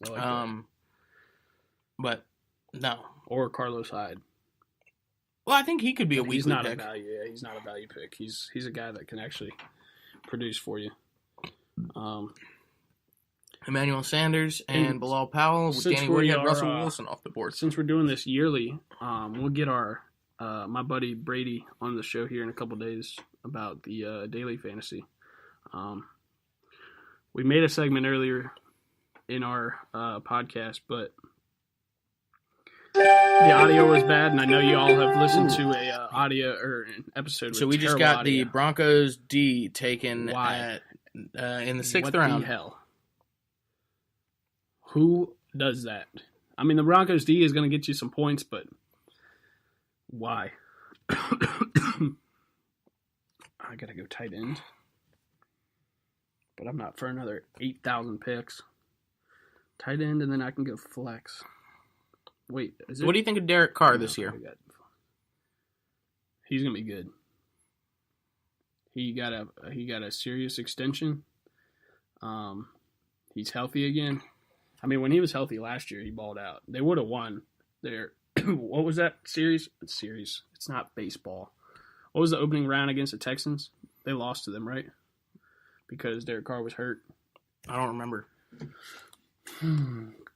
I like But no. Or Carlos Hyde. Well, I think he could be a weekly He's not pick. a value. Yeah, he's not a value pick. He's a guy that can actually produce for you. Emmanuel Sanders and Bilal Powell. Danny Wood had Russell Wilson off the board. Since we're doing this yearly, we'll get our my buddy Brady on the show here in a couple days about the daily fantasy. We made a segment earlier in our podcast, but the audio was bad, and I know you all have listened to a audio or an episode. So we just got the Broncos D taken in the 6th round. What the hell? Who does that? I mean, the Broncos D is going to get you some points, but why? I got to go tight end. But I'm not for another 8,000 picks. Tight end, and then I can go flex. Wait, what do you think of Derek Carr this year? He's going to be good. He got a serious extension. He's healthy again. I mean, when he was healthy last year, he balled out. They would have won their what was that series? It's not baseball. What was the opening round against the Texans? They lost to them, right? Because Derek Carr was hurt. I don't remember.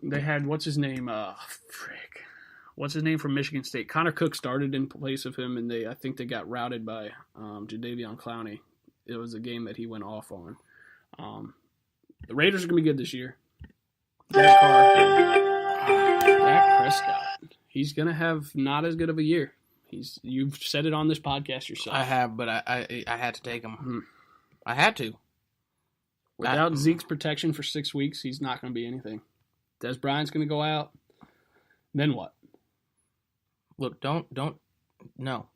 They had what's his name? What's his name from Michigan State? Connor Cook started in place of him, and I think they got routed by Jadeveon Clowney. It was a game that he went off on. The Raiders are gonna be good this year. Derek Carr, Dak Prescott. He's gonna have not as good of a year. You've said it on this podcast yourself. I have, but I had to take him. I had to. Without Zeke's protection for 6 weeks, he's not going to be anything. Des Bryant's going to go out. Then what? Look, no.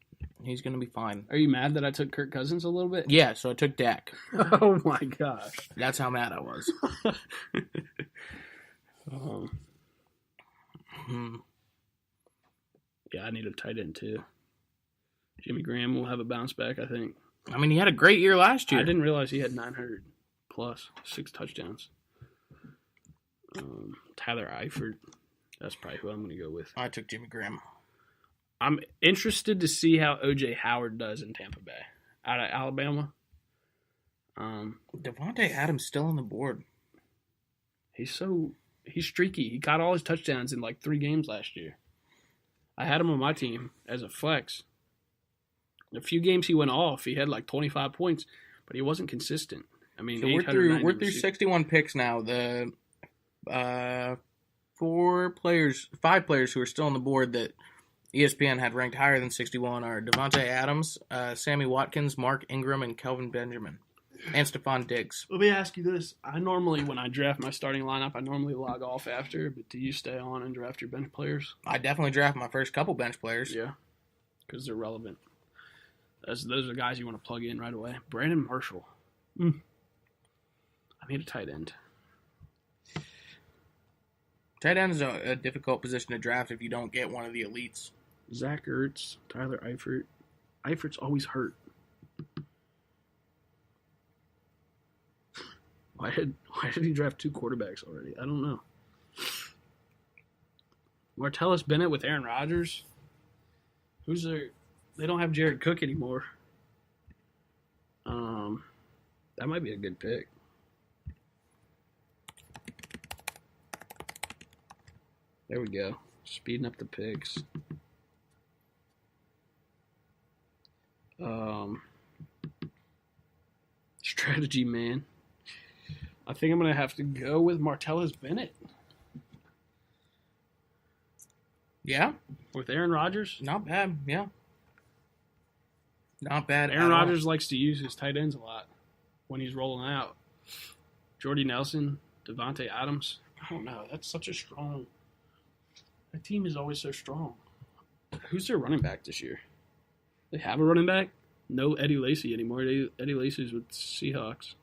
He's going to be fine. Are you mad that I took Kirk Cousins a little bit? Yeah, so I took Dak. Oh, my gosh. That's how mad I was. Yeah, I need a tight end, too. Jimmy Graham will have a bounce back, I think. I mean, he had a great year last year. I didn't realize he had 900 plus, 6 touchdowns. Tyler Eifert. That's probably who I'm going to go with. I took Jimmy Graham. I'm interested to see how O.J. Howard does in Tampa Bay. Out of Alabama. Devontae Adams still on the board. He's streaky. He caught all his touchdowns in like 3 games last year. I had him on my team as a flex. A few games he went off. He had like 25 points, but he wasn't consistent. I mean, so we're through 61 picks now. The 5 players who are still on the board that ESPN had ranked higher than 61 are Devontae Adams, Sammy Watkins, Mark Ingram, and Kelvin Benjamin, and Stephon Diggs. Let me ask you this. I normally, when I draft my starting lineup, I normally log off after, but do you stay on and draft your bench players? I definitely draft my first couple bench players. Yeah, because they're relevant. Those are guys you want to plug in right away. Brandon Marshall. I need a tight end. Tight end is a difficult position to draft if you don't get one of the elites. Zach Ertz, Tyler Eifert. Eifert's always hurt. Why did he draft 2 quarterbacks already? I don't know. Martellus Bennett with Aaron Rodgers. Who's there? They don't have Jared Cook anymore. That might be a good pick. There we go. Speeding up the picks. Strategy, man. I think I'm going to have to go with Martellus Bennett. Yeah? With Aaron Rodgers? Not bad, yeah. Not bad. Aaron Rodgers likes to use his tight ends a lot when he's rolling out. Jordy Nelson, Devontae Adams. I don't know. That's such a strong... That team is always so strong. Who's their running back this year? They have a running back? No Eddie Lacy anymore. Eddie Lacy's with Seahawks.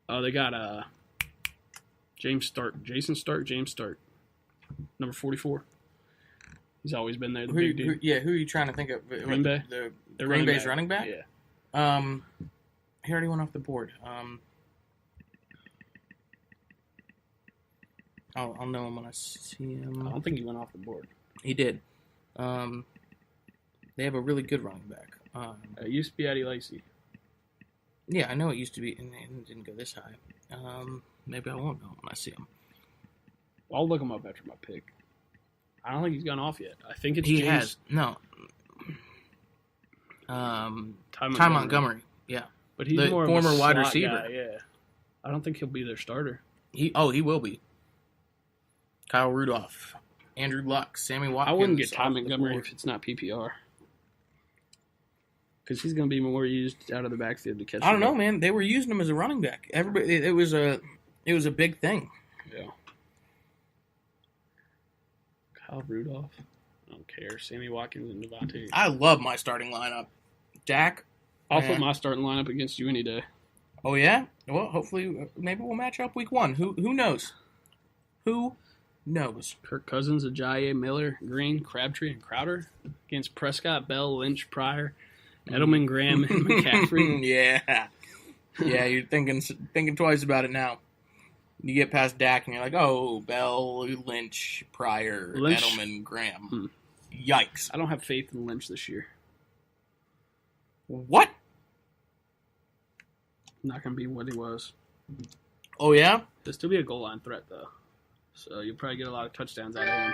Oh, they got James Stark. James Stark. Number 44. He's always been there. The big dude. Who are you trying to think of? Green Bay. The Green Bay's running back? Yeah. He already went off the board. I'll know him when I see him. I don't think he went off the board. He did. They have a really good running back. It used to be Eddie Lacy. Yeah, I know it used to be, and it didn't go this high. Maybe I won't know him when I see him. I'll look him up after my pick. I don't think he's gone off yet. I think it's He James. has. No. Ty Montgomery. Yeah. But he's The more former of a wide slot receiver. guy, yeah. I don't think he'll be their starter. He will be. Kyle Rudolph, Andrew Luck, Sammy Watkins. I wouldn't get Ty off the Montgomery board. if it's not PPR. Because he's going to be more used out of the backfield to catch. I don't know, man. They were using him as a running back. Everybody, it was a big thing. Yeah. Kyle Rudolph. I don't care. Sammy Watkins and Devontae. I love my starting lineup. Dak. I'll put my starting lineup against you any day. Oh yeah. Well, hopefully, maybe we'll match up week 1. Who knows? Who knows? Kirk Cousins, Ajayi, Miller, Green, Crabtree, and Crowder against Prescott, Bell, Lynch, Pryor, Edelman, Graham, and McCaffrey. Yeah. Yeah, you're thinking twice about it now. You get past Dak and you're like, oh, Bell, Lynch, Pryor, Edelman, Graham. Yikes. I don't have faith in Lynch this year. What? Not going to be what he was. Oh, yeah? He'll still be a goal line threat, though. So you'll probably get a lot of touchdowns out of him.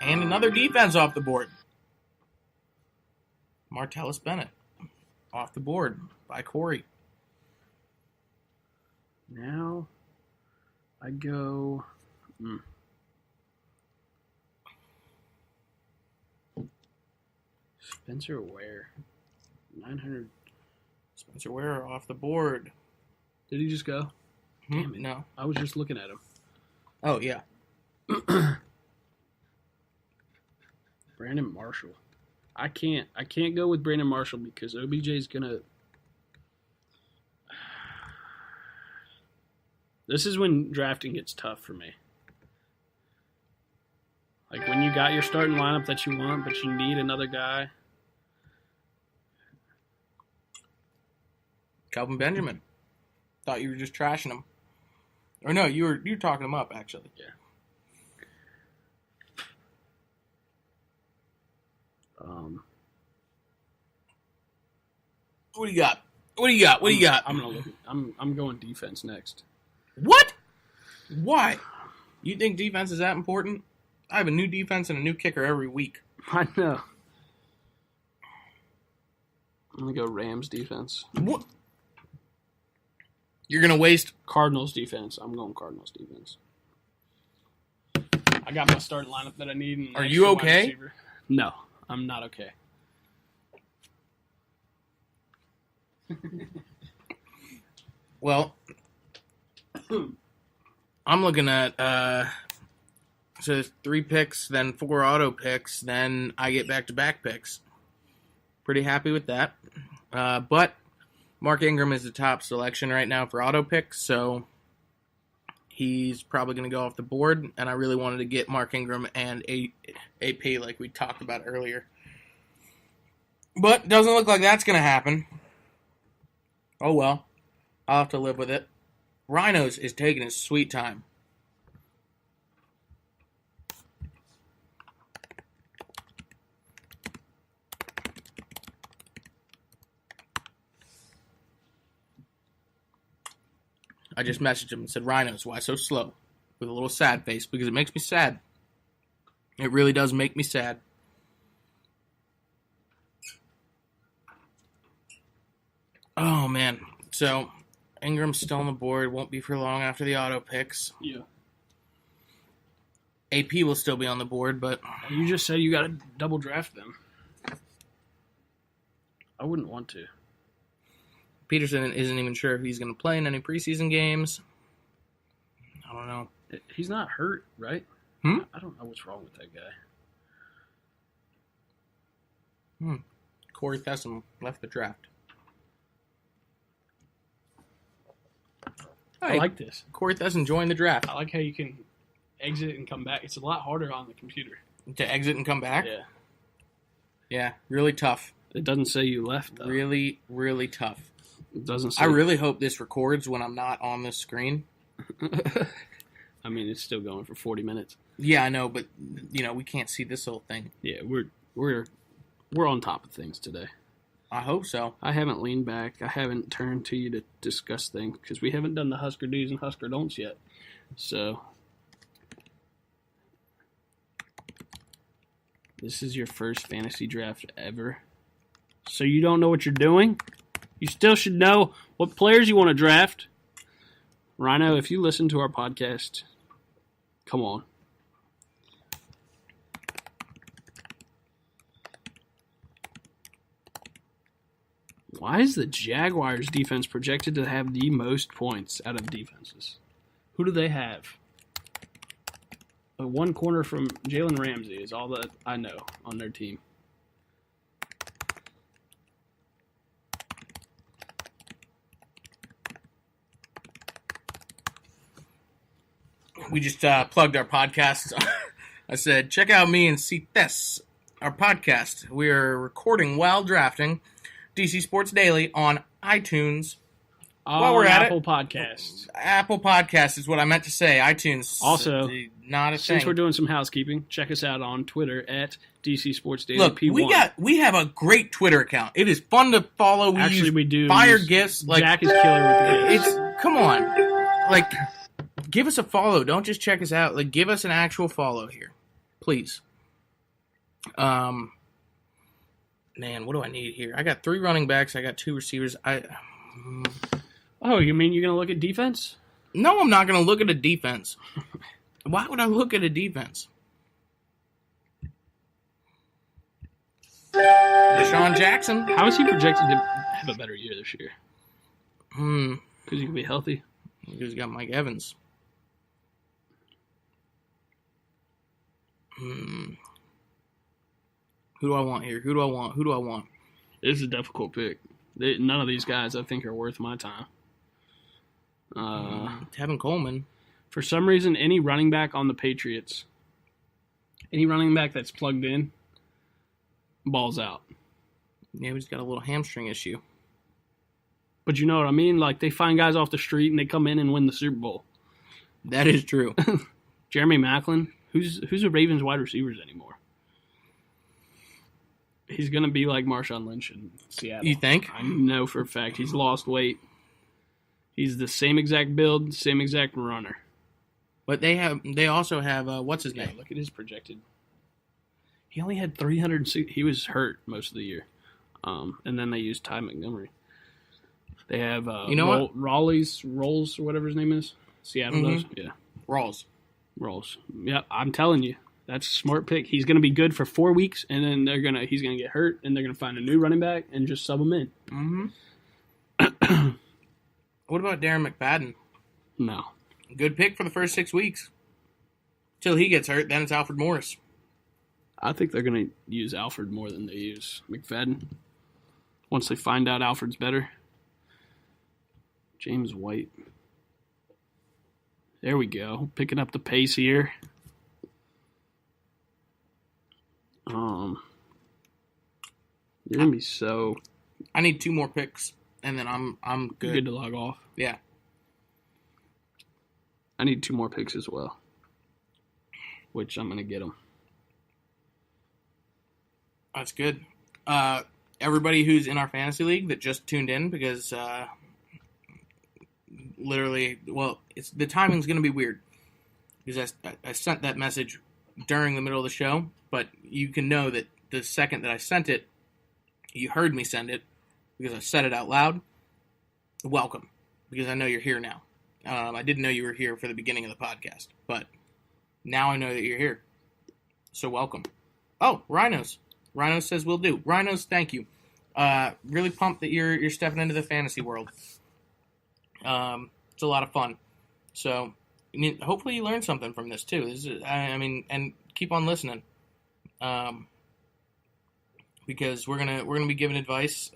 And another defense off the board. Martellus Bennett. Off the board by Corey. Now, I go... Spencer Ware. 900. Spencer Ware off the board. Did he just go? Damn it. No. I was just looking at him. Oh, yeah. Brandon Marshall. I can't go with Brandon Marshall because OBJ's gonna. This is when drafting gets tough for me. Like when you got your starting lineup that you want, but you need another guy. Kelvin Benjamin. Thought you were just trashing him. Or no, you were talking him up, actually. Yeah. What do you got? What do you got? I'm gonna look. I'm going defense next. What? Why? You think defense is that important? I have a new defense and a new kicker every week. I know. I'm gonna go Rams defense. What? You're gonna waste Cardinals defense. I'm going Cardinals defense. I got my starting lineup that I need. And Are you okay? No, I'm not okay. Well, I'm looking at so 3 picks, then 4 auto picks, then I get back-to-back picks. Pretty happy with that. But Mark Ingram is the top selection right now for auto picks, so he's probably going to go off the board, and I really wanted to get Mark Ingram and AP like we talked about earlier. But doesn't look like that's going to happen. Oh well. I'll have to live with it. Rhinos is taking his sweet time. I just messaged him and said, Rhinos, why so slow? With a little sad face, because it makes me sad. It really does make me sad. Oh, man. So, Ingram's still on the board. Won't be for long after the auto picks. Yeah. AP will still be on the board, but... You just said you got to double draft them. I wouldn't want to. Peterson isn't even sure if he's going to play in any preseason games. I don't know. He's not hurt, right? I don't know what's wrong with that guy. Corey Thesson left the draft. I like this. Corey Thesson joined the draft. I like how you can exit and come back. It's a lot harder on the computer. To exit and come back? Yeah. Yeah, really tough. It doesn't say you left, though. Really, really tough. It doesn't say. I really hope this records when I'm not on the screen. I mean, it's still going for 40 minutes. Yeah, I know, but we can't see this whole thing. Yeah, we're on top of things today. I hope so. I haven't leaned back. I haven't turned to you to discuss things because we haven't done the Husker do's and Husker don'ts yet. So this is your first fantasy draft ever. So you don't know what you're doing? You still should know what players you want to draft. Rhino, if you listen to our podcast, come on. Why is the Jaguars defense projected to have the most points out of defenses? Who do they have? One corner from Jalen Ramsey is all that I know on their team. We just plugged our podcast. I said, check out me and see this, our podcast. We are recording while drafting DC Sports Daily on iTunes. While we're at Apple Podcasts. Apple Podcasts is what I meant to say. iTunes, also, not a thing. Since we're doing some housekeeping, check us out on Twitter at DC Sports Daily. Look, P1. we have a great Twitter account. It is fun to follow. We do. Fire gifts. Jack is killer with the gifts. Come on, give us a follow. Don't just check us out. Give us an actual follow here, please. Man, what do I need here? I got 3 running backs. I got 2 receivers. Oh, you mean you're going to look at defense? No, I'm not going to look at a defense. Why would I look at a defense? Deshaun Jackson. How is he projected to have a better year this year? Because he can be healthy. He's got Mike Evans. Who do I want here? Who do I want? This is a difficult pick. None of these guys I think are worth my time. Tevin Coleman. For some reason, any running back on the Patriots, any running back that's plugged in, balls out. Yeah, he's got a little hamstring issue. But you know what I mean? They find guys off the street and they come in and win the Super Bowl. That is true. Jeremy Maclin, who's the Ravens wide receivers anymore? He's going to be like Marshawn Lynch in Seattle. You think? I know for a fact. He's lost weight. He's the same exact build, same exact runner. But they also have, what's his name? Look at his projected. He only had 360. He was hurt most of the year. And then they used Ty Montgomery. They have Rolls, or whatever his name is. Seattle does. Yeah. Rolls. Yeah, I'm telling you. That's a smart pick. He's going to be good for 4 weeks, and then he's going to get hurt, and they're going to find a new running back and just sub him in. Mm-hmm. What about Darren McFadden? No. Good pick for the first 6 weeks. Till he gets hurt, then it's Alfred Morris. I think they're going to use Alfred more than they use McFadden. Once they find out Alfred's better. James White. There we go. Picking up the pace here. You're gonna be so. I need 2 more picks, and then I'm good. Good to log off. Yeah. I need 2 more picks as well, which I'm gonna get them. That's good. Everybody who's in our fantasy league that just tuned in because literally, the timing's gonna be weird because I sent that message during the middle of the show, but you can know that the second that I sent it, you heard me send it because I said it out loud. Welcome, because I know you're here now. I didn't know you were here for the beginning of the podcast, but now I know that you're here. So welcome. Oh, Rhinos. Rhinos says will do. Rhinos, thank you. Really pumped that you're stepping into the fantasy world. It's a lot of fun. So hopefully you learned something from this too. And keep on listening. Because we're gonna be giving advice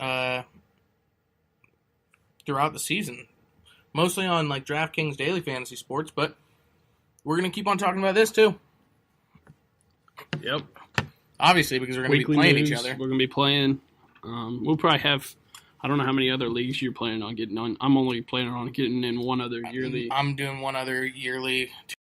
throughout the season, mostly on DraftKings Daily Fantasy Sports, but we're gonna keep on talking about this too. Yep. Obviously, because we're gonna be playing each other. We're gonna be playing. We'll probably have. I don't know how many other leagues you're planning on getting on. I'm only planning on getting in one other yearly. I'm doing one other yearly.